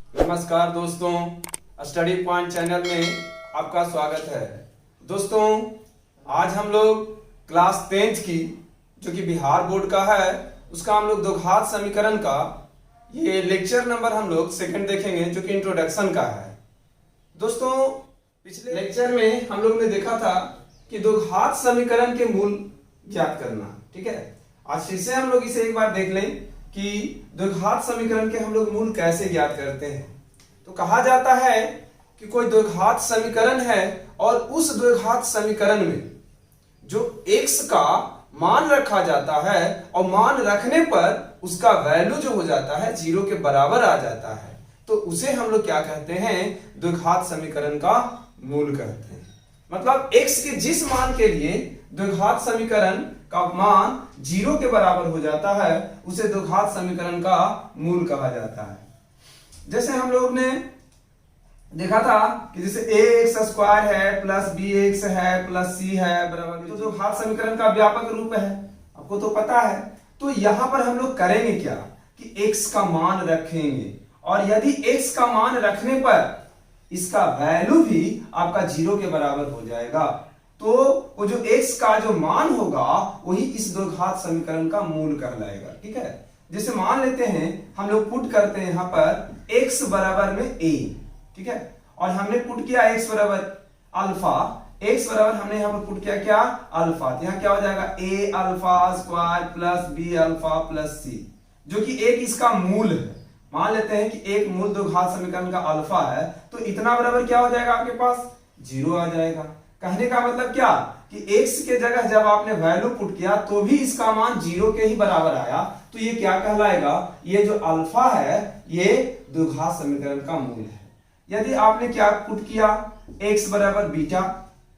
नमस्कार दोस्तों, study point channel में आपका स्वागत है। दोस्तों, आज हम लोग क्लास 10th की जो कि बिहार बोर्ड का है उसका हम लोग द्विघात समीकरण का ये लेक्चर नंबर हम लोग सेकंड देखेंगे जो कि इंट्रोडक्शन का है। दोस्तों, पिछले लेक्चर में हम लोग ने देखा था कि द्विघात समीकरण के मूल ज्ञात करना। ठीक है, आज फिर से हम लोग इसे एक बार देख लें कि द्विघात समीकरण के हम लोग मूल कैसे ज्ञात करते हैं। तो कहा जाता है कि कोई द्विघात समीकरण है और उस द्विघात समीकरण में जो x का मान रखा जाता है और मान रखने पर उसका वैल्यू जो हो जाता है 0 के बराबर आ जाता है, तो उसे हम लोग क्या कहते हैं? द्विघात समीकरण का मूल कहते हैं। मतलब x के जिस मान के लिए द्विघात समीकरण का मान 0 के बराबर हो जाता है उसे द्विघात समीकरण का मूल कहा जाता है। जैसे हम लोग ने देखा था कि जैसे ax² है प्लस bx है प्लस c है बराबर, तो द्विघात समीकरण का व्यापक रूप है, आपको तो पता है। तो यहां पर हम लोग करेंगे क्या कि x का मान रखेंगे और यदि x का मान रखने पर इसका वैल्यू भी आपका 0 के बराबर हो जाएगा, तो वो जो x का जो मान होगा वही इस द्विघात समीकरण का मूल कहलाएगा। ठीक है, जैसे मान लेते हैं हम लोग पुट करते हैं यहां पर x बराबर में a। ठीक है, और हमने पुट किया x बराबर अल्फा, x बराबर हमने यहां पर पुट किया क्या? अल्फा। तो यहां क्या हो जाएगा? a alpha square plus b alpha plus c, जो कि एक इसका मूल है। मान लेते हैं कि एक मूल द्विघात समीकरण का अल्फा है, तो इतना बराबर क्या हो जाएगा? आपके पास 0 आ जाएगा। कहने का मतलब क्या कि x के जगह जब आपने वैल्यू पुट किया तो भी इसका मान 0 के ही बराबर आया, तो ये क्या कहलाएगा? ये जो अल्फा है ये द्विघात समीकरण का मूल है। यदि आपने क्या पुट किया? x बराबर बीटा,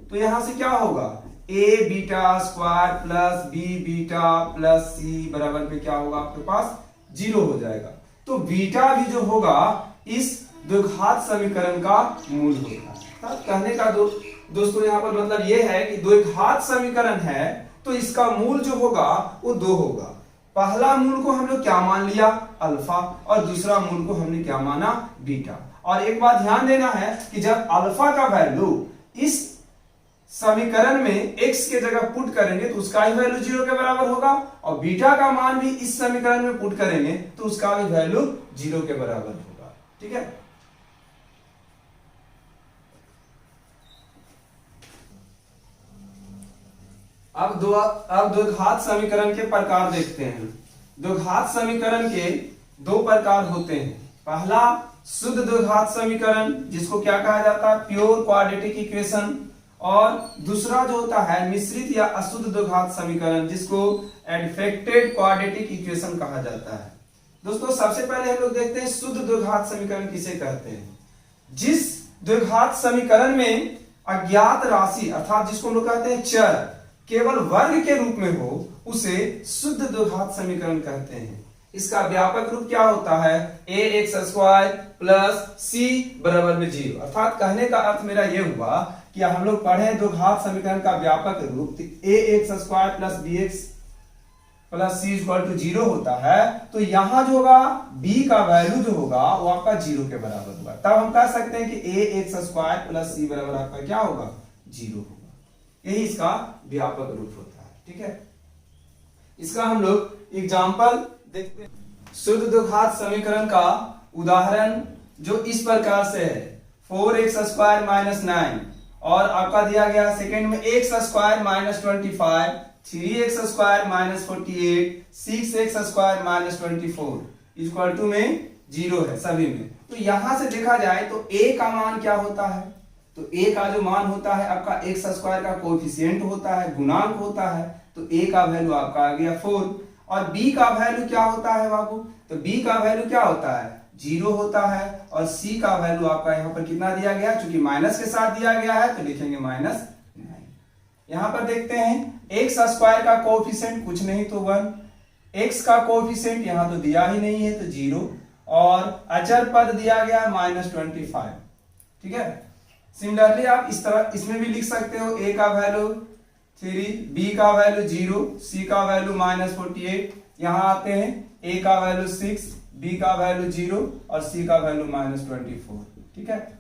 तो यहां से क्या होगा? a beta square plus b beta plus c बराबर में क्या होगा? आपके पास 0 हो जाएगा। तो बीटा भी जो होगा इस द्विघात समीकरण का मूल होगा। कहने का दोस्तों यहां पर मतलब यह है कि द्विघात समीकरण है तो इसका मूल जो होगा वो 2 होगा। पहला मूल को हम लोग क्या मान लिया? अल्फा, और दूसरा मूल को हमने क्या माना? बीटा। और एक बात ध्यान देना है कि जब अल्फा का वैल्यू इस समीकरण में x के जगह पुट करेंगे तो उसका ही वैल्यू 0 के बराबर होगा, और बीटा का मान भी इस समीकरण में पुट करेंगे तो उसका भी वैल्यू 0 के बराबर होगा। ठीक है, अब द्विघात समीकरण के प्रकार देखते हैं। द्विघात समीकरण के 2 प्रकार होते हैं। पहला शुद्ध द्विघात समीकरण, जिसको क्या कहा जाता है? Pure quadratic equation. और दूसरा जो होता है मिश्रित या अशुद्ध द्विघात समीकरण, जिसको एडिफेक्टेड क्वाड्रेटिक इक्वेशन कहा जाता है। दोस्तों, सबसे पहले हम लोग देखते हैं शुद्ध द्विघात समीकरण किसे कहते हैं। जिस द्विघात समीकरण में अज्ञात राशि अर्थात जिसको हम लोग कहते हैं चर केवल वर्ग के रूप में हो उसे शुद्ध द्विघात समीकरण कहते हैं। इसका व्यापक रूप क्या होता है? ax² प्लस c बराबर में 0। अर्थात कहने का अर्थ मेरा यह हुआ कि हम लोग पढ़े द्विघात समीकरण का व्यापक रूप ax² plus bx plus c equal to 0 होता है, तो यहां जो होगा b का वैल्यू जो होगा वो आपका 0 के बराबर होगा। तब हम कह सकते हैं कि ax² प्लस c बराबर आपका क्या होगा? 0 होगा। यही इसका व्यापक रूप होता है। ठीक है, इसका हम लोग एग्जांपल देखते हैं। शुद्ध द्विघात समीकरण का उदाहरण जो इस प्रकार से है 4x² माइनस 9, और आपका दिया गया सेकंड में x² minus 25, 3x² minus 48, 6x² minus 24 equal to में 0 है सभी में। तो यहां से देखा जाए तो a का मान क्या होता है? तो a का जो मान होता है आपका x² का कोएफिशिएंट होता है, गुणांक होता है, तो a का वैल्यू आपका आ गया 4। और b का वैल्यू क्या होता है बाबू? तो b का वैल्यू क्या होता है? 0 होता है। और c का वैल्यू आपका यहाँ पर कितना दिया गया? चूंकि माइनस के साथ दिया गया है तो लिखेंगे -9। यहाँ पर देखते हैं x² का कोएफिशिएंट कुछ नहीं तो 1, x का कोएफिशिएंट यहाँ तो दिया ही नहीं है तो 0, और अचर पद दिया गया -25। ठीक है, सिमिलरली आप इस तरह इसमें भी लिख सकते हो a का वैल्यू 3, b का वैल्यू 0, c का वैल्यू -48। यहां आते हैं a का वैल्यू 6, बी का वैल्यू 0 और सी का वैल्यू -24। ठीक है,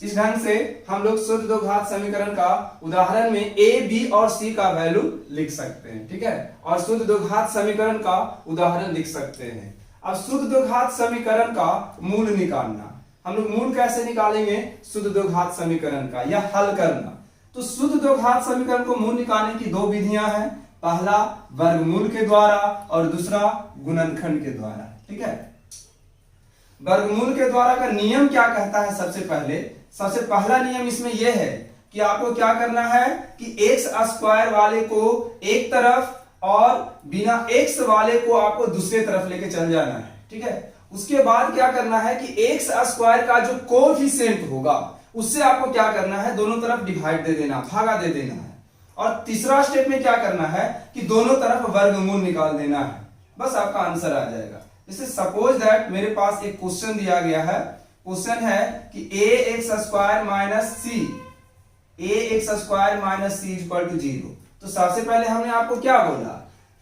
इस ढंग से हम लोग शुद्ध दो घात समीकरण का उदाहरण में ए, बी और सी का वैल्यू लिख सकते हैं। ठीक है, और शुद्ध दो घात समीकरण का उदाहरण लिख सकते हैं। अब शुद्ध दो घात समीकरण का मूल निकालना, हम लोग मूल कैसे निकालेंगे शुद्ध दो घात समीकरण का, या हल करना। तो शुद्ध दो घात समीकरण को मूल निकालने की दो विधियां हैं, पहला वर्गमूल के द्वारा और दूसरा गुणनखंड के द्वारा। ठीक है, वर्गमूल के द्वारा का नियम क्या कहता है? सबसे पहला नियम इसमें यह है कि आपको क्या करना है कि एक्स स्क्वायर वाले को एक तरफ और बिना एक्स वाले को आपको दूसरे तरफ लेके चल जाना है। ठीक है, उसके बाद क्या करना है कि एक्स स्क्वायर का जो कोएफिशिएंट होगा उससे आपको क्या करना है, दोनों तरफ डिवाइड दे देना, भागा दे देना है। और तीसरा स्टेप में क्या करना है कि दोनों तरफ वर्गमूल निकाल देना है, बस आपका आंसर आ जाएगा। जैसे सपोज दैट मेरे पास एक क्वेश्चन दिया गया है, क्वेश्चन है कि a x square minus c equal to 0। तो सबसे पहले हमने आपको क्या बोला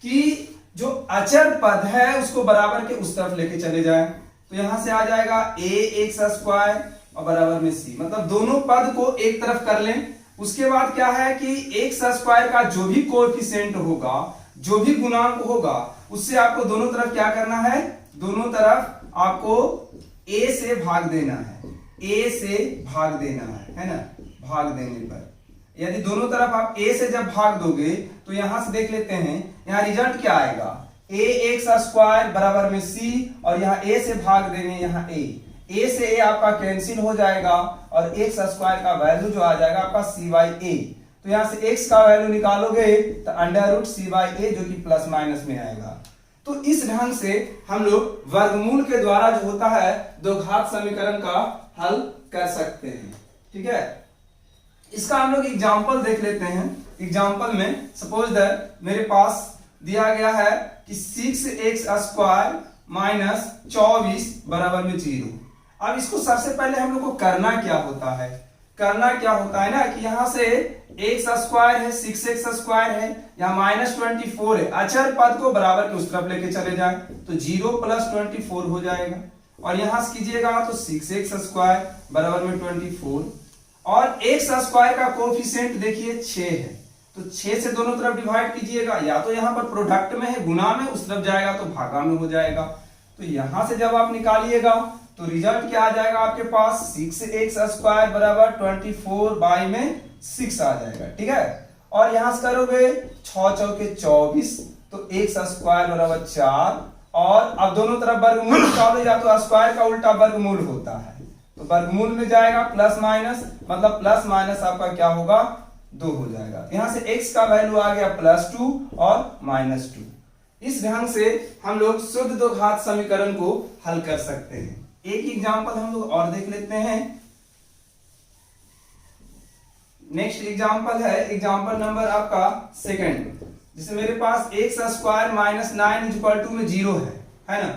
कि जो अचर पद है उसको बराबर के उस तरफ लेके चले जाए। तो यहां से आ जाएगा ए एक्स स्क्वायर और बराबर में सी, मतलब दोनों पद को एक तरफ कर लें। उसके बाद क्या है कि एक्स स्क्वायर का जो भी कोएफिशिएंट होगा, जो भी गुणांक होगा, उससे आपको दोनों तरफ क्या करना है, दोनों तरफ आपको a से भाग देना है, a से भाग देना है ना। भाग देने पर यदि दोनों तरफ आप a से जब भाग दोगे तो यहां से देख लेते हैं, यहां रिजल्ट क्या आएगा, a एक्स स्क्वायर बराबर में c, और यहां a से भाग देंगे, यहां a से a आपका कैंसिल हो जाएगा और एक्स स्क्वायर का वैल्यू जो आ जाएगा आपका c/a। तो यहां से x का वैल्यू निकालोगे तो √c/a जो कि प्लस माइनस में आएगा। तो इस ढंग से हम लोग वर्गमूल के द्वारा जो होता है दो घात समीकरण का हल कर सकते हैं। ठीक है, इसका हम लोग एग्जांपल देख लेते हैं। एग्जांपल में सपोज दैट मेरे पास दिया गया है कि 6x स्क्वायर माइनस 24 बराबर में 0। अब इसको सबसे पहले हम लोग को करना क्या होता है, ना कि यहां से एक्स स्क्वायर है, 6x स्क्वायर है, यहाँ -24 है, अचर पद को बराबर के उस तरफ लेके चले जाए तो 0 + 24 हो जाएगा। और यहां से कीजिएगा तो 6x स्क्वायर बराबर में 24, और एक्स स्क्वायर का कोएफिशिएंट देखिए 6 है, तो 6 से दोनों तरफ डिवाइड कीजिएगा, या तो यहां पर प्रोडक्ट में है, गुना में, उस तरफ जाएगा तो भागा में हो जाएगा। तो यहां से जब आप निकालिएगा तो रिजल्ट क्या आ जाएगा आपके पास, 6x स्क्वायर बराबर 24/6 आ जाएगा। ठीक है, और यहां से करोगे 6 चौके 24, तो x स्क्वायर बराबर 4, और अब दोनों तरफ वर्गमूल निकालो, या तो स्क्वायर का उल्टा वर्गमूल होता है, तो वर्गमूल में जाएगा प्लस माइनस, मतलब प्लस माइनस आपका क्या होगा, 2 हो जाएगा। यहां से x का वैल्यू आ गया +2 और -2। इस ढंग से हम लोग शुद्ध दो घात समीकरण को हल कर सकते हैं। एक एग्जांपल हम लोग और देख लेते हैं। नेक्स्ट एग्जांपल है एग्जांपल नंबर आपका सेकंड, जिसमें मेरे पास एक्स स्क्वायर -9 इक्वल टू में 0 है ना।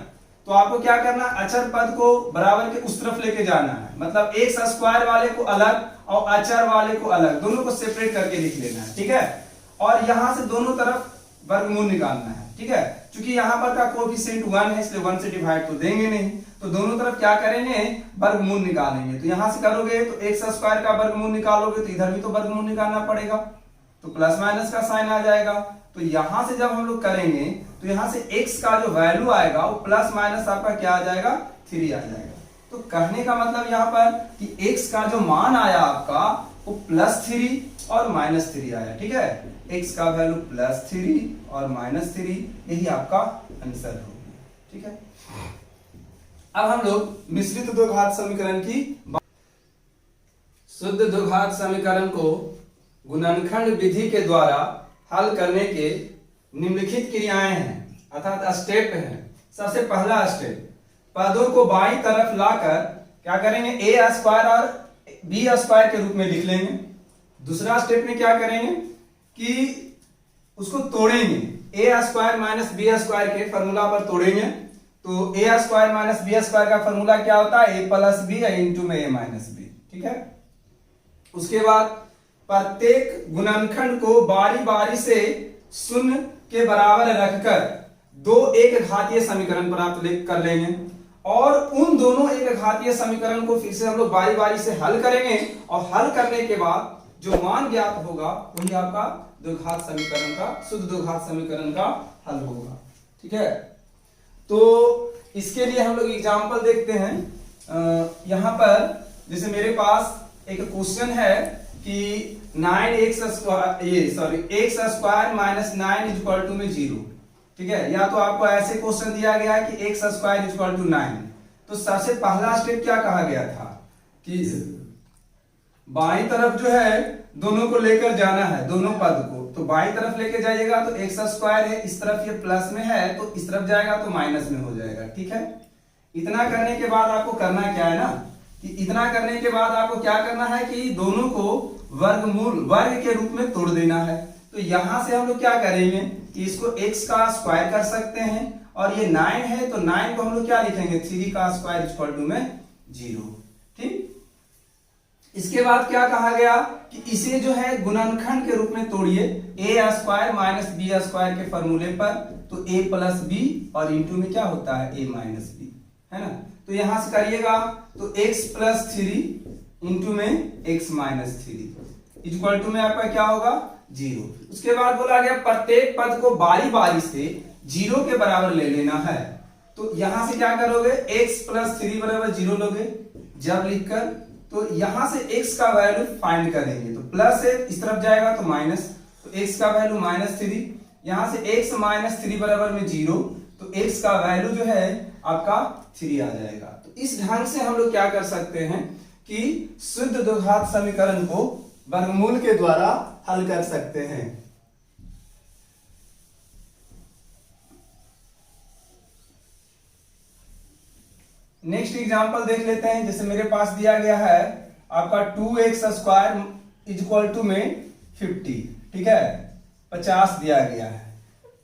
तो आपको क्या करना, अचर पद को बराबर के उस तरफ लेके जाना है, मतलब एक्स स्क्वायर वाले को अलग और अचर वाले को अलग, दोनों को सेपरेट करके लिख लेना है। ठीक है, और यहां से दोनों तरफ वर्गमूल निकालना है। ठीक है, क्योंकि यहां पर का कोएफिशिएंट 1 है, इसलिए 1 से डिवाइड तो देंगे नहीं, तो दोनों तरफ क्या करेंगे, वर्गमूल निकालेंगे। तो यहां से करोगे तो एक्स स्क्वायर का वर्गमूल निकालोगे तो इधर भी तो वर्गमूल निकालना पड़ेगा, तो प्लस माइनस का साइन आ जाएगा। तो यहां से जब हम लोग करेंगे तो यहां से x का जो वैल्यू आएगा वो प्लस माइनस आपका क्या आ जाएगा, 3 आ जाएगा। तो कहने का मतलब यहाँ पर कि x का जो मान आया आपका वो +3 और -3 आया। ठीक है, x का वैल्यू +3 और -3, यही आपका आंसर होगा। ठीक है, अब हम लोग मिश्रित दो घात समीकरण की शुद्ध दो घात समीकरण को गुणनखंड विधि के द्वारा हल करने के निम्नलिखित क्रियाएं हैं, अर्थात स्टेप हैं। सबसे पहला स्टेप, पदों को बाईं तरफ लाकर क्या करेंगे, a स्क्वायर और b स्क्वायर के रूप में लिख लेंगे। दूसरा स्टेप में क्या करेंगे कि उसको तोड़ेंगे, a स्क्वायर -b स्क्वायर के फॉर्मूला पर तोड़ेंगे। तो a स्क्वायर -b स्क्वायर का फॉर्मूला क्या होता है, a + b इंटू में a - b। ठीक है, उसके बाद प्रत्येक गुणनखंड को बारी बारी से 0 के बराबर रखकर दो एक घातीय समीकरण प्राप्त कर लेंगे। और उन दोनों एक घातीय समीकरण को फिर से हम लोग बारी बारी से हल करेंगे और हल करने के बाद जो मान ज्ञात होगा वही आपका द्विघात समीकरण का शुद्ध द्विघात समीकरण का हल होगा। ठीक है, तो इसके लिए हम लोग एग्जांपल देखते हैं। यहां पर जैसे मेरे पास एक क्वेश्चन है कि 9x square minus 9 is equal to में 0। ठीक है, या तो आपको ऐसे क्वेश्चन दिया गया है कि x square is equal to 9। तो सबसे पहला स्टेप क्या कहा गया था कि बाईं तरफ जो है दोनों को लेकर जाना है, दोनों पद को। तो बाईं तरफ लेके जाइएगा तो x स्क्वायर है, इस तरफ ये प्लस में है तो इस तरफ जाएगा तो माइनस में हो जाएगा। ठीक है, इतना करने के बाद आपको करना क्या है ना कि इतना करने के बाद आपको क्या करना है कि दोनों को वर्ग के रूप में तोड़ देना है। तो यहां से हम लोग क्या करेंगे कि इसको x का स्क्वायर कर सकते हैं और ये 9 है तो 9 को हम लोग क्या लिखेंगे 3 का स्क्वायर इक्वल टू में 0। ठीक, इसके बाद क्या कहा गया कि इसे जो है गुणनखंड के रूप में तोड़िए a square minus B square के फॉर्मूले पर। तो a प्लस बी और इंटू में क्या होता है a माइनस बी, है ना। तो यहां से करिएगा तो x प्लस 3 इंटू में x माइनस 3 इक्वल टू में आपका क्या होगा 0। उसके बाद बोला गया प्रत्येक पद को बारी बारी से 0 के बराबर ले लेना है। तो यहां से क्या करोगे x प्लस 3 बराबर 0 लोगे जब लिखकर, तो यहां से x का वैल्यू फाइंड करेंगे। तो प्लस है इस तरफ जाएगा तो माइनस, तो x का वैल्यू -3, यहां से x माइनस 3 बराबर में 0, तो x का वैल्यू जो है आपका 3 आ जाएगा। तो इस ढंग से हम लोग क्या कर सकते हैं कि शुद्ध द्विघात समीकरण को वर्गमूल के द्वारा हल कर सकते हैं। नेक्स्ट एग्जांपल देख लेते हैं। जैसे मेरे पास दिया गया है आपका 2x square is equal to में 50। ठीक है, 50 दिया गया है।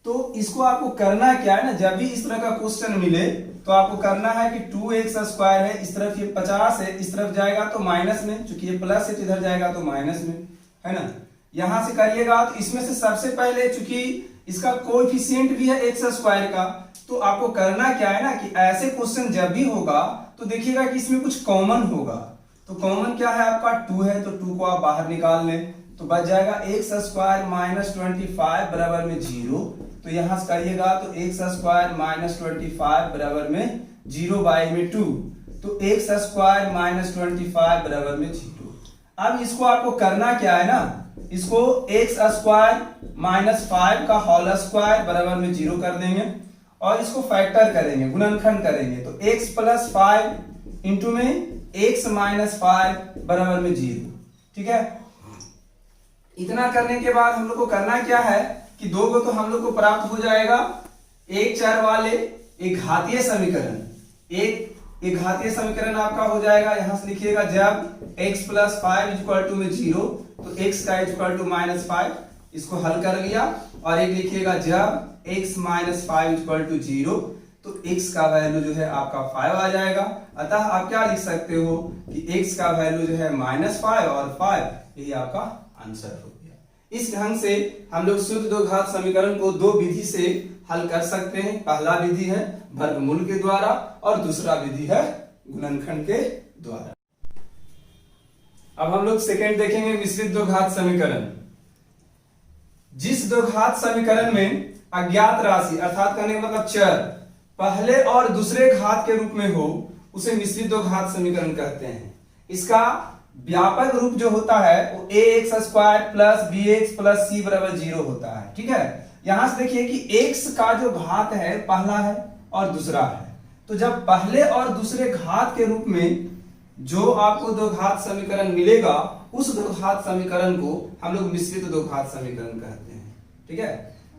तो इसको आपको करना क्या है ना, जब भी इस तरह का क्वेश्चन मिले तो आपको करना है कि 2x स्क्वायर है, इस तरफ ये 50 है, इस तरफ जाएगा तो माइनस में, चूंकि ये प्लस है तो इधर जाएगा तो माइनस में, है ना। यहां से करिएगा तो इसमें से सबसे पहले चूंकि इसका कोएफिशिएंट भी है x स्क्वायर का, तो आपको करना क्या है ना कि ऐसे क्वेश्चन जब भी होगा तो देखिएगा कि इसमें कुछ कॉमन होगा। तो कॉमन क्या है आपका 2 है, तो 2 को आप बाहर निकाल लें तो बच जाएगा x स्क्वायर माइनस 25 बराबर में 0। तो यहां से करिएगा तो x स्क्वायर माइनस 25 बराबर में 0 बाई में 2, तो x स्क्वायर माइनस 25 बराबर में 0। अब इसको आपको करना क्या है ना, इसको x स्क्वायर माइनस 5 का होल स्क्वायर बराबर में 0 कर देंगे और इसको फैक्टर करेंगे, गुणनखंड करेंगे। तो x प्लस 5 इंटू में x माइनस 5 बराबर में 0। ठीक है, इतना करने के बाद हम लोग को करना क्या है कि दो को तो हम लोग को प्राप्त हो जाएगा एक चर वाले एक घातीय समीकरण। एक घातीय समीकरण आपका हो जाएगा, यहां से लिखिएगा जब x प्लस 5 इक्वल टू में 0 तो x का इक्वल टू -5, इसको हल कर लिया। और एक लिखिएगा जब x माइनस 5 इक्वल टू 0 तो x का वैल्यू जो है आपका 5 आ जाएगा। अतः आप क्या लिख सकते हो कि x का वैल्यू जो है -5 और 5, यही आपका आंसर हो गया। इस ढंग से हम लोग शुद्ध द्विघात समीकरण को दो विधि से हल कर सकते हैं। पहला विधि है वर्गमूल के द्वारा और दूसरा विधि है गुणनखंड के द्वारा। अब हम लोग सेकंड देखेंगे मिश्रित द्विघात समीकरण। जिस द्विघात समीकरण में अज्ञात राशि अर्थात कहने का मतलब चर पहले और दूसरे घात के रूप में हो उसे मिश्रित द्विघात समीकरण कहते हैं। इसका व्यापक रूप जो होता है वो ax square plus bx plus c बराबर 0 होता है। ठीक है, यहां से देखिए कि x का जो घात है पहला है और दूसरा है, तो जब पहले और दूसरे घात के रूप में जो आपको द्विघात समीकरण मिलेगा उस द्विघात समीकरण को हम लोग मिश्रित द्विघात समीकरण कहते हैं। ठीक है,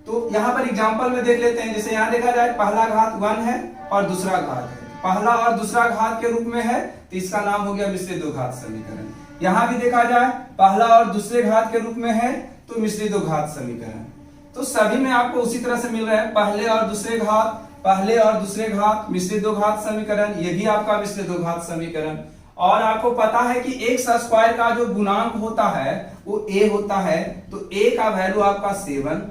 तो यहां पर एग्जांपल में देख लेते हैं। जैसे यहां देखा जाए पहला घात 1 है और दूसरा घात है, पहला और दूसरा घात के रूप में है तो इसका नाम हो गया मिश्रित द्विघात समीकरण। यहां भी देखा जाए पहला और दूसरे घात के रूप में है तो मिश्रित द्विघात समीकरण। तो सभी में आपको उसी तरह से मिल रहा है पहले और दूसरे घात, पहले और दूसरे घात मिश्रित द्विघात समीकरण, ये भी आपका मिश्रित द्विघात समीकरण। और आपको पता है कि x स्क्वायर का जो गुणांक होता है वो a होता है, तो a का वैल्यू आपका 7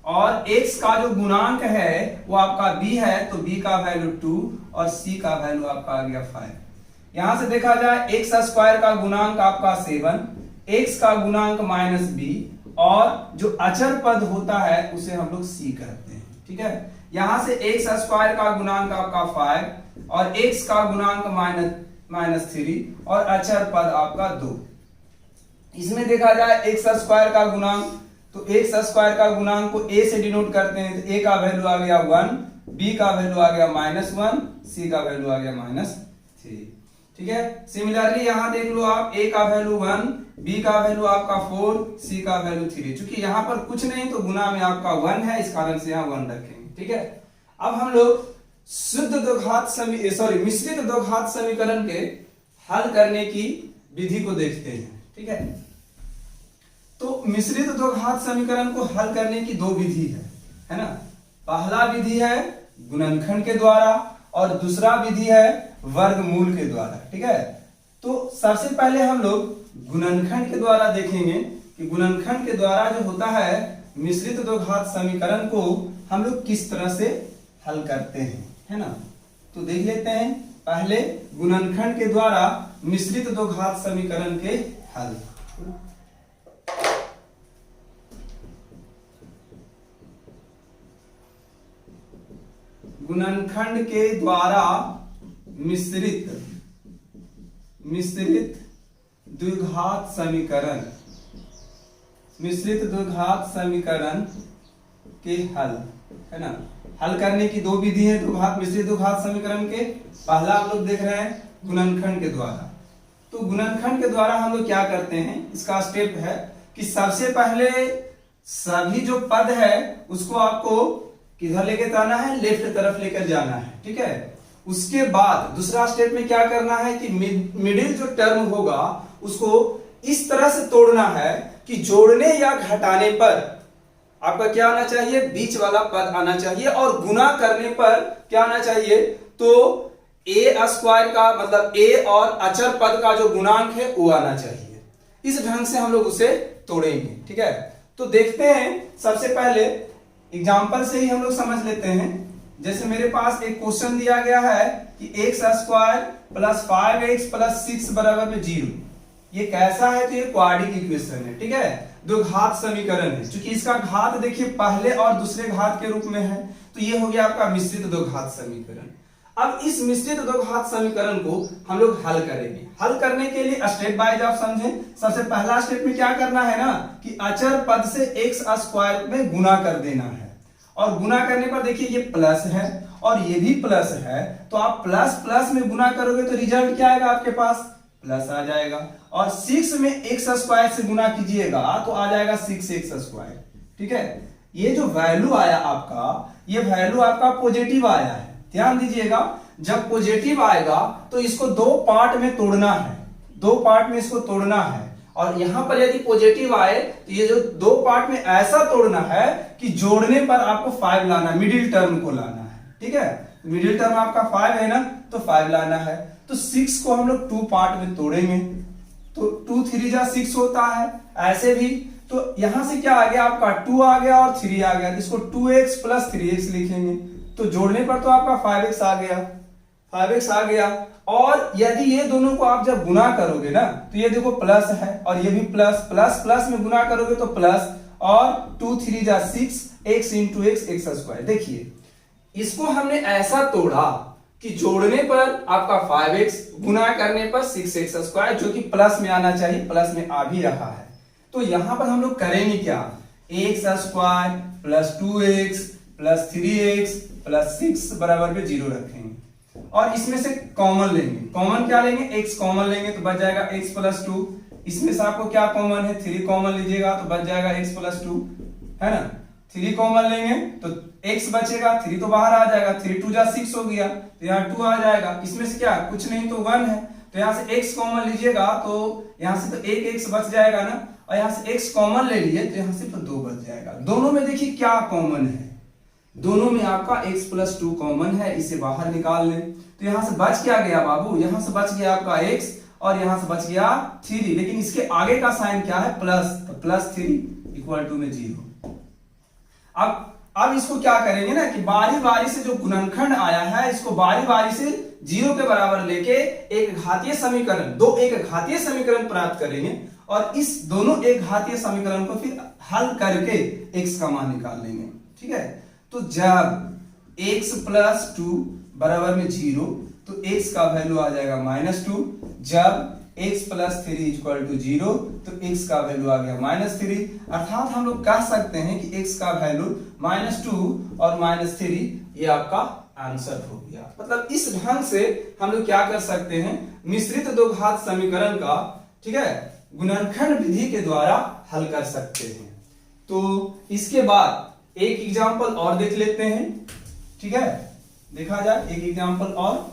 और x का जो गुणांक है वो आपका b है, तो b का वैल्यू 2 और c का वैल्यू आपका आ गया 5। यहां से देखा जाए x स्क्वायर का गुणांक आपका 7, x का गुणांक -b और जो अचर पद होता है उसे हम लोग c कहते हैं। ठीक है, यहां से x स्क्वायर का गुणांक आपका 5 और x का गुणांक -3 और अचर पद आपका 2। इसमें देखा जाए x स्क्वायर का गुणांक, तो x स्क्वायर का गुणांक को a से डिनोट करते हैं, तो a का वैल्यू आ गया 1, b का वैल्यू आ गया -1, c का वैल्यू आ गया -3। ठीक है, सिमिलरली यहां देख लो आप, a का वैल्यू 1, b का वैल्यू आपका 4, c का वैल्यू 3। चूंकि यहां पर कुछ नहीं तो गुना में आपका 1 है, इस कारण से यहां 1 रखेंगे। ठीक है, अब हम लोग मिश्रित द्विघात समीकरण के हल करने की विधि को देखते हैं। ठीक है, तो मिश्रित द्विघात समीकरण को हल करने की दो विधि है ना। पहला विधि है गुणनखंड के द्वारा और दूसरा विधि है वर्गमूल के द्वारा। ठीक है, तो सबसे पहले हम लोग गुणनखंड के द्वारा देखेंगे कि गुणनखंड के द्वारा जो होता है मिश्रित द्विघात समीकरण को हम लोग किस तरह से हल करते हैं, है ना। तो देख लेते हैं पहले गुणनखंड के द्वारा मिश्रित द्विघात समीकरण के हल। गुणनखंड के द्वारा मिश्रित द्विघात समीकरण, मिश्रित द्विघात समीकरण के हल, है ना। हल करने की दो विधि है मिश्रित द्विघात समीकरण के। पहला हम लोग देख रहे हैं गुणनखंड के द्वारा। तो गुणनखंड के द्वारा हम लोग क्या करते हैं, इसका स्टेप है कि सबसे पहले सभी जो पद है उसको आपको किधर लेके जाना है, लेफ्ट तरफ लेकर जाना है। ठीक है, उसके बाद दूसरा स्टेप में क्या करना है कि मिडिल जो टर्म होगा उसको इस तरह से तोड़ना है कि जोड़ने या घटाने पर आपका क्या आना चाहिए, बीच वाला पद आना चाहिए, और गुना करने पर क्या आना चाहिए, तो a स्क्वायर का मतलब a और अचर पद का जो गुणांक है वो आना चाहिए। इस ढंग से हम लोग उसे तोड़ेंगे। ठीक है, तो देखते हैं सबसे पहले एग्जाम्पल से ही हम लोग समझ लेते हैं। जैसे मेरे पास एक क्वेश्चन दिया गया है कि x square plus 5x plus 6 बराबर में 0। ये कैसा है, तो ये क्वाड्रिक इक्वेशन है। ठीक है, द्विघात समीकरण है। क्योंकि इसका घात देखिए पहले और दूसरे घात के रूप में है, तो ये हो गया आपका मिश्रित द्विघात समीकरण। अब इस मिश्रित द्विघात समीकरण को हम लोग हल करेंगे। हल करने के लिए स्टेप बाय आप समझें। सबसे पहला स्टेप में क्या करना है ना कि अचर पद से x स्क्वायर में गुना कर देना है, और गुना करने पर देखिए ये प्लस है और ये भी प्लस है, तो आप प्लस प्लस में गुना करोगे तो रिजल्ट क्या आएगा, आपके पास प्लस आ जाएगा। और 6 में x स्क्वायर से गुना कीजिएगा तो आ जाएगा 6x स्क्वायर। ठीक है, ये जो वैल्यू आया आपका, ये वैल्यू आपका पॉजिटिव आया है। ध्यान दीजिएगा, जब पॉजिटिव आएगा तो इसको दो पार्ट में तोड़ना है, दो पार्ट में इसको तोड़ना है। और यहां पर यदि पॉजिटिव आए तो ये जो दो पार्ट में ऐसा तोड़ना है कि जोड़ने पर आपको 5 लाना, मिडिल टर्म को लाना है। ठीक है, मिडिल टर्म आपका 5 है ना, तो 5 लाना है। तो 6 को हम लोग 2 पार्ट में तोड़ेंगे, तो 2 3 जा 6 होता है। ऐसे भी तो यहां से क्या आ गया आपका 2 आ गया और 3 आ गया, तो इसको 2x प्लस 3x लिखेंगे, तो जोड़ने पर तो आपका 5x आ गया, 5x आ गया। और यदि ये दोनों को आप जब गुना करोगे ना, तो ये देखो प्लस है और ये भी प्लस, प्लस प्लस में गुना करोगे तो प्लस, और 2 3 जा 6, x इंटू x स्क्वायर। देखिए इसको हमने ऐसा तोड़ा कि जोड़ने पर आपका 5x, गुना करने पर 6x स्क्वायर, जो कि प्लस में आना चाहिए, प्लस में आ भी रहा है। तो यहां पर हम लोग करेंगे क्या, x square plus 2x plus 3x plus 6 बराबर पे 0 रखेंगे, और इसमें से कॉमन लेंगे। कॉमन क्या लेंगे, x कॉमन लेंगे तो बच जाएगा x प्लस 2। इसमें से आपको क्या कॉमन है, 3 कॉमन लीजिएगा तो बच जाएगा x प्लस 2, है ना। 3 कॉमन लेंगे तो x बचेगा, 3 तो बाहर आ जाएगा, 3 2 जा 6 हो गया, तो यहाँ 2 आ जाएगा। इसमें से क्या, कुछ नहीं तो 1 है, तो यहाँ से x कॉमन लीजिएगा तो यहाँ से तो एक x बच जाएगा ना, और यहाँ से x कॉमन ले लिए तो यहाँ से तो 2 बच जाएगा। दोनों में देखिए क्या कॉमन है, दोनों में आपका x प्लस 2 कॉमन है, इसे बाहर निकाल लें। तो यहां से बच क्या गया बाबू, यहां से बच गया आपका x और यहां से बच गया 3, लेकिन इसके आगे का साइन क्या है, प्लस, तो प्लस 3 इक्वल टू में 0। अब इसको क्या करेंगे ना कि बारी बारी से जो गुणनखंड आया है इसको बारी बारी से 0 के बराबर लेके एक घातीय समीकरण, दो एक घातीय समीकरण प्राप्त करेंगे और इस दोनों एक घातीय समीकरण को फिर हल करके x का मान निकाल लेंगे। ठीक है, तो जब x प्लस 2 बराबर में 0 तो x का वैल्यू आ जाएगा -2। जब x प्लस 3 इक्वल टू 0 तो x का वैल्यू आ गया -3। अर्थात हम लोग कह सकते हैं कि x का वैल्यू -2 और -3 ये आपका आंसर हो गया। मतलब इस ढंग से हम लोग क्या कर सकते हैं, मिश्रित दो घात समीकरण का, ठीक है, गुणनखंड विधि के द्वारा हल कर सकते हैं। तो इसके बाद एक एग्जांपल और देख लेते हैं। ठीक है, देखा जाए एक एग्जांपल और।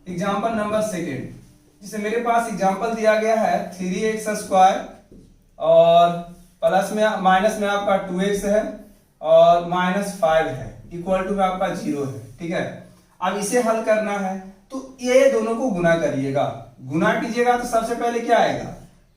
एग्जाम्पल नंबर सेकेंड, जिसे मेरे पास एग्जाम्पल दिया गया है 3x² और प्लस में माइनस में आपका 2x है और -5 है, इक्वल टू में आपका 0 है। ठीक है, अब इसे हल करना है तो ये दोनों को गुना करिएगा। गुना कीजिएगा तो सबसे पहले क्या आएगा,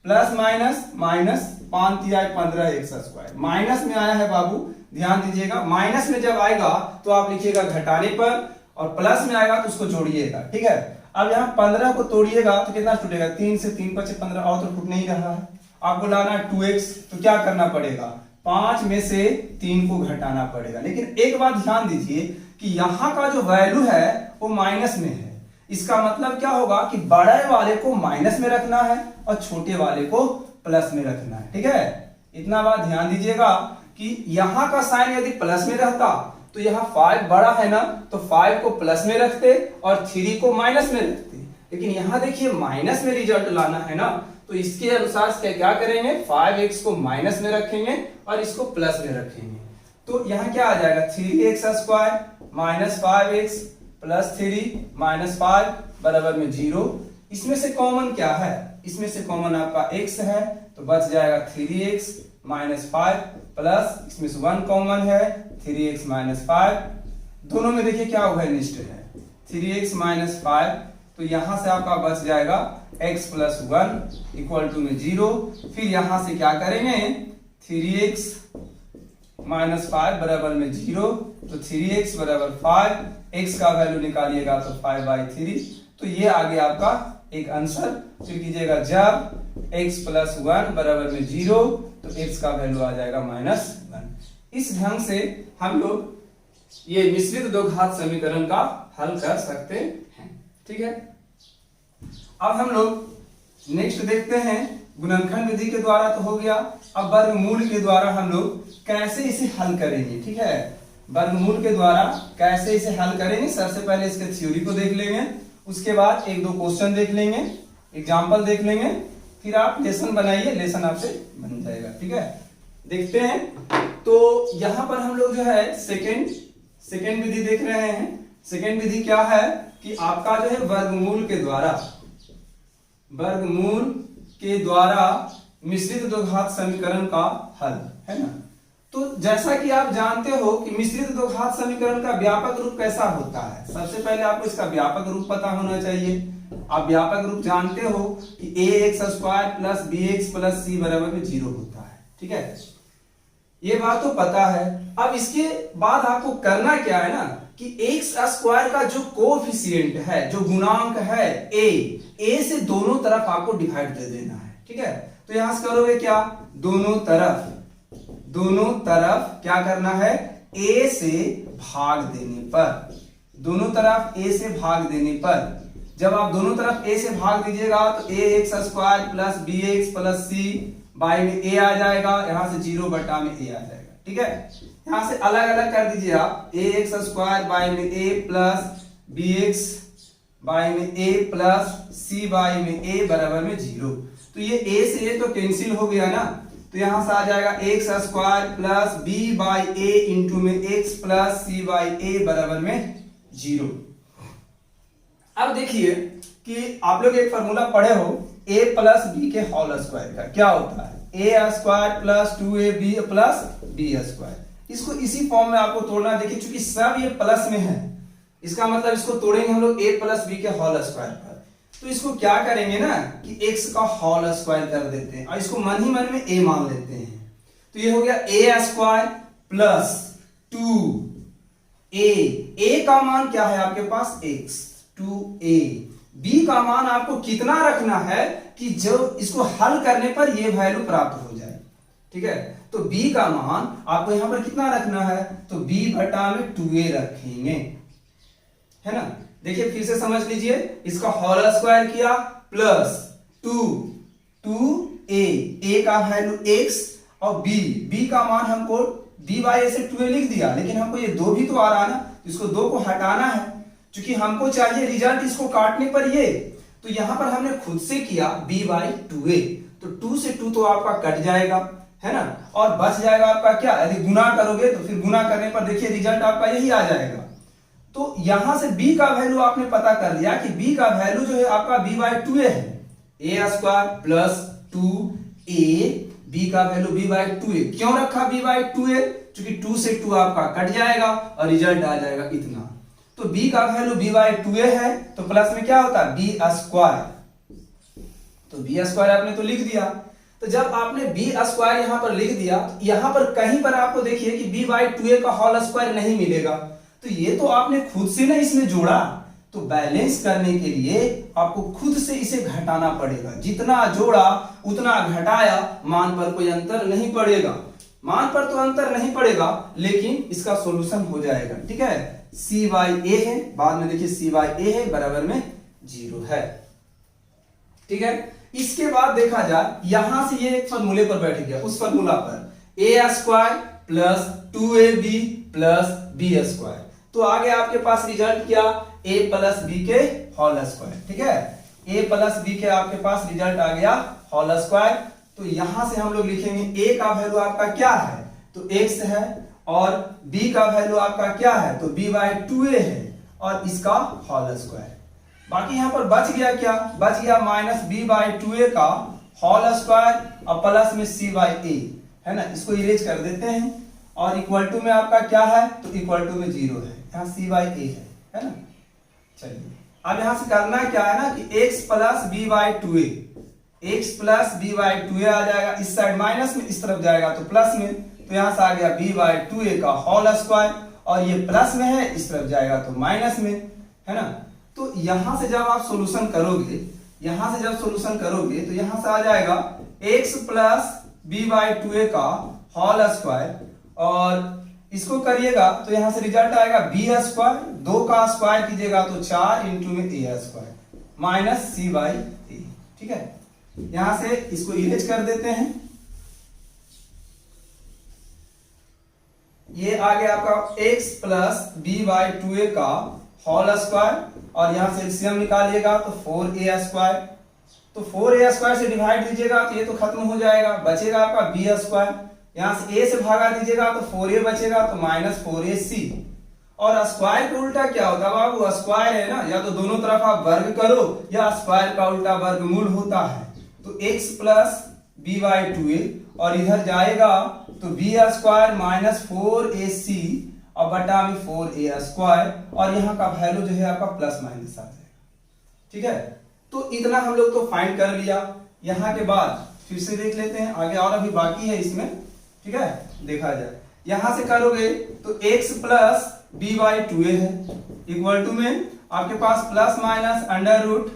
plus minus minus 5 × 15x²। Minus में आया है बाबू, ध्यान दीजिएगा। माइनस में जब आएगा तो आप लिखिएगा घटाने पर, और प्लस में आएगा तो उसको जोड़िएगा। ठीक है, अब यहाँ 15 को तोड़िएगा तो कितना टूटेगा, 3 से 3 × 5 = 15, और तो टूट नहीं रहा है। आपको लाना है 2x, तो क्या करना पड़ेगा, 5 में से 3 को घटाना पड़ेगा। लेकिन एक बात ध्यान दीजिए कि यहाँ का जो वैल्यू है वो माइनस में है। इसका मतलब क्या होगा कि बड़े वाले को माइनस में रखना है और छोटे वाले को प्लस में रखना है। ठीक है, इतना बात ध्यान दीजिएगा कि यहाँ का साइन यदि प्लस में रहता तो यहाँ 5 बड़ा है ना, तो 5 को प्लस में रखते और 3 को माइनस में रखते। लेकिन यहाँ देखिए माइनस में रिजल्ट लाना है ना, तो इसके अनुसार क्या करेंगे, 5x को माइनस में रखेंगे और इसको प्लस में रखेंगे। तो यहाँ क्या आ जाएगा, 3x² - 5x + 3 - 5 बराबर में 0। इसमें से कॉमन क्या है, इसमें से कॉमन आपका x है, तो बच जाएगा 3x - 5 प्लस इसमें से 1 कॉमन है, 3x - 5। दोनों में देखिए क्या हुआ है, निश्चय है, 3x - 5। तो यहां से आपका बच जाएगा x + 1 इक्वल टू में 0। फिर यहां से क्या करेंगे, 3x - 5 बराबर में 0, तो 3x = 5, x का वैल्यू निकालिएगा तो 5/3। तो ये आ गया आपका एक आंसर। फिर कीजिएगा जब x + 1 बराबर में 0 तो x का वैल्यू आ जाएगा -1। इस ढंग से हम लोग ये मिश्रित दो घात समीकरण का हल कर सकते हैं। ठीक है, अब हम लोग नेक्स्ट देखते हैं, गुणनखंड विधि के द्वारा तो हो गया, अब वर्गमूल के द्वारा हम लोग कैसे इसे हल करेंगे। ठीक है, वर्गमूल के द्वारा कैसे इसे हल करेंगे, सबसे पहले इसके थ्योरी को देख लेंगे, उसके बाद एक दो क्वेश्चन देख लेंगे, एग्जाम्पल देख लेंगे, फिर आप लेसन बनाइए, लेसन आपसे बन जाएगा। ठीक है, देखते हैं। तो यहां पर हम लोग जो है सेकेंड विधि देख रहे हैं। सेकेंड विधि क्या है कि आपका जो है वर्गमूल के द्वारा मिश्रित दो घात समीकरण का हल है ना। तो जैसा कि आप जानते हो कि मिश्रित दो घात समीकरण का व्यापक रूप कैसा होता है, सबसे पहले आपको इसका व्यापक रूप पता होना चाहिए। आप व्यापक रूप जानते हो कि ax² + bx + c बराबर में 0 होता है। ठीक है, ये बात तो पता है। अब इसके बाद आपको करना क्या है ना कि x² का जो कोएफिशिएंट है, जो गुणांक है a से दोनों तरफ आपको डिवाइड दे देना है। ठीक है, तो यहां से करोगे क्या, दोनों तरफ क्या करना है, a से भाग देने पर, दोनों तरफ a से भाग देने पर, जब आप दोनों तरफ a से भाग दीजिएगा तो ax² + bx + c बाई में a आ जाएगा, यहां से 0 बटा में a आ जाएगा। ठीक है, यहां से अलग अलग कर दीजिए आप, ax² बाई में a + bx बाई में a + c बाई में a बराबर में 0। तो ये a से a तो कैंसिल हो गया ना, तो यहां से आ जाएगा x² + b/a इंटू में x + c/a बराबर में 0। अब देखिए कि आप लोग एक फॉर्मूला पढ़े हो a + b के होल स्क्वायर का, क्या होता है, a² + 2ab + b²। इसको इसी फॉर्म में आपको तोड़ना। देखिए चूंकि सब ये प्लस में है, इसका मतलब इसको तोड़ेंगे हम लोग a + b के होल स्क्वायर पर। तो इसको क्या करेंगे ना कि x का होल स्क्वायर कर देते हैं और इसको मन ही मन में a मान लेते हैं। तो ये हो गया a स्क्वायर प्लस 2a का मान क्या है आपके पास x 2a। b का मान आपको कितना रखना है कि जब इसको हल करने पर ये वैल्यू प्राप्त हो जाए। ठीक है, तो b का मान आपको यहां पर कितना रखना है, तो b बटा में 2a रखेंगे, है ना। देखिए फिर से समझ लीजिए, इसका होल स्क्वायर किया प्लस 2a का वैल्यू x और b का मान हमको b बाई a से 2a लिख दिया, लेकिन हमको ये 2 भी तो आ रहा ना, इसको 2 को हटाना है क्योंकि हमको चाहिए रिजल्ट इसको काटने पर ये। तो यहां पर हमने खुद से किया b बाई 2a, तो 2 से 2 तो आपका कट जाएगा, है ना, और बच जाएगा आपका क्या, यदि गुना करोगे तो फिर गुना करने पर देखिए रिजल्ट आपका यही आ जाएगा। तो यहां से b का वैल्यू आपने पता कर लिया कि b का वैल्यू जो है आपका b बाई 2a है, a square plus 2a, b का वैल्यू b बाई 2a। क्यों रखा b बाई 2a, क्योंकि 2 से 2 आपका कट जाएगा और रिजल्ट आ जाएगा इतना। तो b का वैल्यू b बाई 2a है, तो प्लस में क्या होता है b स्क्वायर, तो b स्क्वायर आपने तो लिख दिया। तो जब आपने b स्क्वायर यहां पर लिख दिया, तो यहां पर कहीं पर आपको देखिए कि b बाई 2a का होल स्क्वायर नहीं मिलेगा, तो ये तो आपने खुद से ना इसमें जोड़ा। तो बैलेंस करने के लिए आपको खुद से इसे घटाना पड़ेगा, जितना जोड़ा उतना घटाया, मान पर कोई अंतर नहीं पड़ेगा, मान पर तो अंतर नहीं पड़ेगा लेकिन इसका सॉल्यूशन हो जाएगा। ठीक है, c बाई a है, बाद में देखिए c बाई a है बराबर में 0 है। ठीक है, इसके बाद देखा जाए यहां से ये एक फॉर्मूले पर बैठ गया, उस फॉर्मूला पर a square plus 2ab plus b square. तो आगे आपके पास रिजल्ट क्या, a प्लस b के होल स्क्वायर। ठीक है, a प्लस b के आपके पास रिजल्ट आ गया होल स्क्वायर। तो यहां से हम लोग लिखेंगे a का वैल्यू आपका क्या है, तो x है, और b का वैल्यू आपका क्या है, तो b बाई 2a है, और इसका होल स्क्वायर। बाकी यहां पर बच गया क्या, बच गया माइनस b बाई 2a का होल स्क्वायर और प्लस में c बाई a, है ना। इसको इरेज कर देते हैं और इक्वल टू में आपका क्या है, तो इक्वल टू में 0 है, यहाँ c बाई a है ना। चलिए अब यहां से करना क्या है ना कि x plus b by 2a, x plus b by 2a आ जाएगा, इस साइड माइनस में, इस तरफ जाएगा तो प्लस में, तो यहां से आ गया b बाई 2a का होल स्क्वायर, और ये प्लस में है, इस तरफ जाएगा तो माइनस में, है ना। तो यहां से जब आप सॉल्यूशन करोगे, यहां से जब सॉल्यूशन करोगे तो यहां से आ जाएगा x plus b by 2a का होल स्क्वायर, और इसको करिएगा तो यहां से रिजल्ट आएगा b स्क्वायर, 2 का स्क्वायर कीजिएगा तो 4 इंटू में a square minus c by a। ठीक है, यहां से इसको इरेज कर देते हैं, ये आ गया आपका x plus b by 2a का होल स्क्वायर, और यहां से एलसीएम निकालिएगा तो 4a स्क्वायर, तो 4a स्क्वायर से डिवाइड दीजिएगा तो ये तो खत्म हो जाएगा, बचेगा आपका b स्क्वायर, यहां से a से भागा दीजिएगा तो 4a बचेगा, तो माइनस 4ac। और स्क्वायर का उल्टा क्या होता है बाबू, स्क्वायर है ना, या तो दोनों तरफ आप वर्ग करो या स्क्वायर का उल्टा वर्गमूल होता है। तो x plus b by 2a, और इधर जाएगा तो b स्क्वायर माइनस 4ac और बटा में 4a स्क्वायर, और यहाँ का वैल्यू जो है आपका प्लस माइनस आ जाएगा। ठीक है, तो इतना हम लोग तो फाइंड कर लिया। यहाँ के बाद फिर से देख लेते हैं आगे, और अभी बाकी है इसमें। ठीक है, देखा जाए यहां से करोगे तो x plus b by 2a है, इक्वल टू में आपके पास प्लस माइनस अंडर रूट,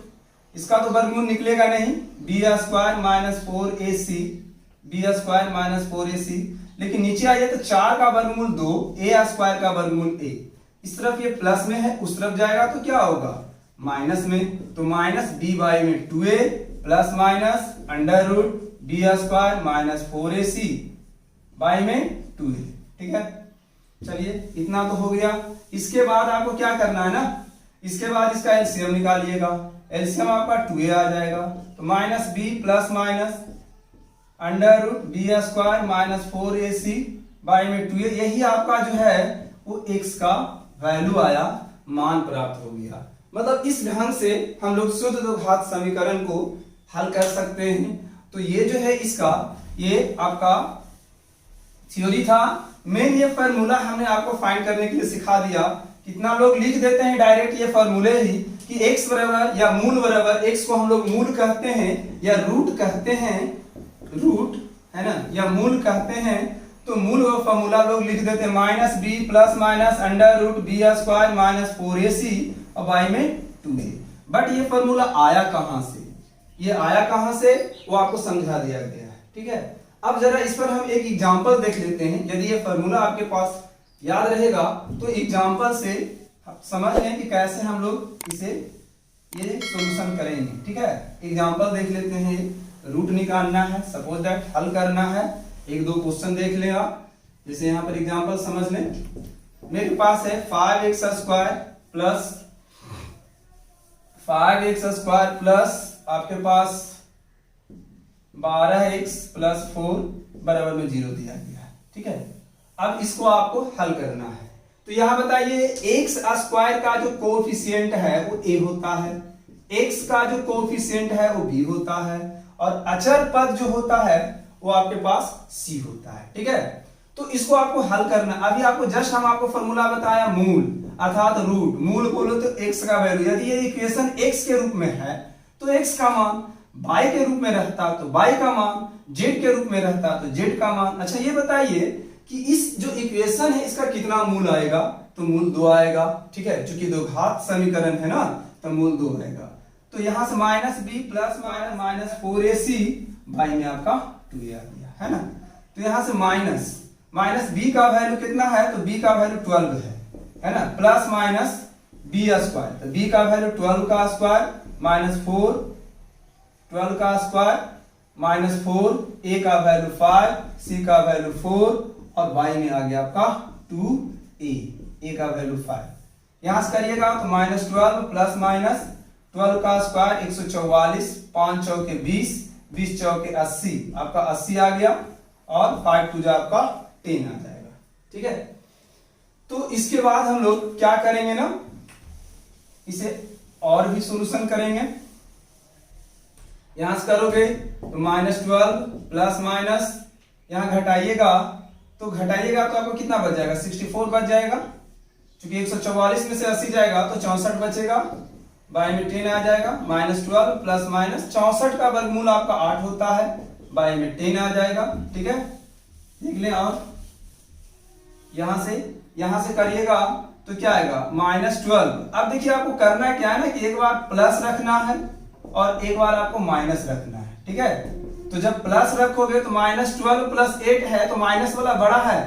इसका तो वर्गमूल निकलेगा नहीं, b square minus 4ac, b square minus 4ac, लेकिन नीचे आइए तो 4 का वर्गमूल 2, a स्क्वायर का वर्गमूल a, इस तरफ ये प्लस में है, उस तरफ जाएगा तो क्या होगा माइनस में, तो माइनस b बाई में 2a plus minus under root b square minus 4ac by में 2a। ठीक है, चलिए इतना तो हो गया। इसके बाद आपको क्या करना है ना, इसके बाद इसका एलसीएम निकालिएगा, एलसीएम आपका 2a आ जाएगा, तो minus b plus minus under root B square minus 4ac by में 2a, यही आपका जो है वो x का वैल्यू आया, मान प्राप्त हो गया। मतलब इस ढंग से हम लोग शुद्ध द्विघात समीकरण को हल कर सकते हैं। तो ये जो है इसका, ये आपका थ्योरी था। मेन ये फॉर्मूला हमने आपको फाइंड करने के लिए सिखा दिया कि कितना लोग लिख देते हैं डायरेक्ट ये फॉर्मूले ही कि x बराबर या मूल बराबर, x को हम लोग मूल कहते हैं या रूट कहते हैं, रूट है ना, या मूल कहते हैं, तो मूल का फॉर्मूला लोग लिख देते हैं minus B plus minus under root B square minus 4ac और y में 2a। बट ये फॉर्मूला आया कहां से, ये आया कहां से वो आपको समझा दिया गया है, ठीक है। अब जरा इस पर हम एक एग्जांपल देख लेते हैं। यदि ये फॉर्मूला आपके पास याद रहेगा तो एग्जांपल से समझ लें कि कैसे हम लोग इसे ये सॉल्यूशन करेंगे, ठीक है। एग्जांपल देख लेते हैं। रूट निकालना है, सपोज दैट हल करना है। एक दो क्वेश्चन देख लें आप, जैसे यहाँ पर एग्जांपल समझ लें। मेरे पास है 5x स्क्वायर प्लस आपके पास 12x प्लस 4 बराबर में 0 दिया गया है, ठीक है। अब इसको आपको हल करना है। तो यहां बताइए x स्क्वायर का जो कोएफिशिएंट है वो a होता है, x का जो कोएफिशिएंट है वो b होता है, और अचर पद जो होता है वो आपके पास c होता है, ठीक है। तो इसको आपको हल करना। अभी आपको जस्ट हम आपको फॉर्मूला बताया मूल अर्थात रूट, मूल बोलो तो x का वैल्यू। यदि ये इक्वेशन x के रूप में है तो x का मान, y के रूप में रहता तो y का मान, z के रूप में रहता तो z का मान। अच्छा ये बताइए कि इस जो इक्वेशन है इसका कितना मूल आएगा, तो मूल 2 आएगा, ठीक है। चूंकि दो घात समीकरण है ना तो मूल 2 आएगा। तो यहां से minus B plus minus 4ac by में आपका 2a आ गया, है ना। तो यहां से माइनस b का वैल्यू कितना है, तो b का वैल्यू 12 है ना, प्लस माइनस b स्क्वायर, तो b का वैल्यू 12 का स्क्वायर माइनस 4, 12 का स्क्वायर माइनस 4, a का वैल्यू 5, c का वैल्यू 4 और y में आ गया आपका 2a का वैल्यू 5। यहां से करिएगा तो माइनस 12 प्लस माइनस 12 का स्क्वायर 144, 5 चौके 20, 20 चौके 80, आपका 80 आ गया, और 5 टू आपका 10 आ जाएगा, ठीक है। तो इसके बाद हम लोग क्या करेंगे ना, इसे और भी सॉल्यूशन करेंगे। यहां से करोगे तो माइनस 12 प्लस माइनस, यहां घटाइएगा तो आपको कितना बच जाएगा, 64 बच जाएगा। क्योंकि 144 में से 80 जाएगा तो 64 बचेगा, बाई में 10 आ जाएगा। माइनस 12 प्लस माइनस 64 का वर्गमूल आपका 8 होता है, बाई में 10 आ जाएगा, ठीक है। देख लें। और यहां से करिएगा तो क्या आएगा, माइनस 12। अब देखिए आपको करना क्या है ना कि एक बार प्लस रखना है और एक बार आपको माइनस रखना है, ठीक है। तो जब प्लस रखोगे तो माइनस 12 प्लस 8 है तो माइनस वाला बड़ा है,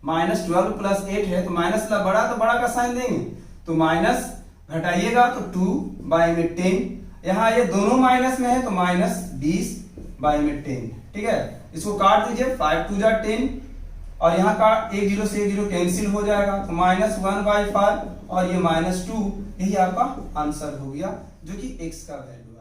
माइनस 12 प्लस 8 है तो माइनस वाला बड़ा, तो बड़ा का साइन देंगे। तो माइनस घटाइएगा तो 2 बाई में 10, यहाँ ये दोनों माइनस में है तो माइनस 20 बाई में 10, ठीक है। इसको काट दीजिए, 5 टू 10 और यहाँ का 1 0 से 1 0 कैंसिल हो जाएगा, तो माइनस 1/5 और ये माइनस 2, यही आपका आंसर हो गया जो कि x का वैल्यू है।